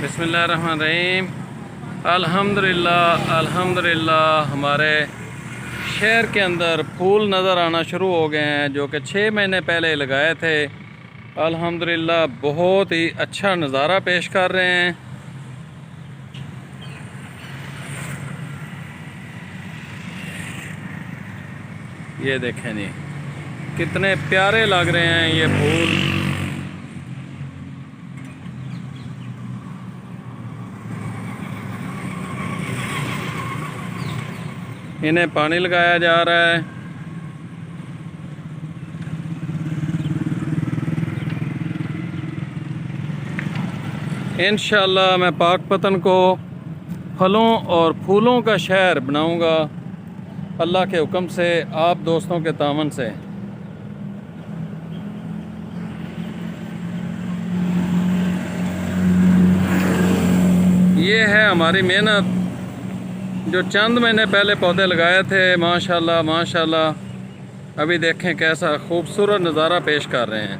बिस्मिल्लाहिर्रहमानिर्रहीम। अल्हम्दुलिल्लाह अल्हम्दुलिल्लाह हमारे शहर के अंदर फूल नज़र आना शुरू हो गए हैं, जो कि 6 महीने पहले लगाए थे। अल्हम्दुलिल्लाह बहुत ही अच्छा नज़ारा पेश कर रहे हैं। ये देखें जी, कितने प्यारे लग रहे हैं ये फूल। इन्हें पानी लगाया जा रहा है। इंशाअल्लाह मैं पाकपतन को फलों और फूलों का शहर बनाऊंगा, अल्लाह के हुक्म से, आप दोस्तों के तामन से। ये है हमारी मेहनत, जो चंद महीने पहले पौधे लगाए थे। माशाल्लाह माशाल्लाह, अभी देखें कैसा खूबसूरत नज़ारा पेश कर रहे हैं।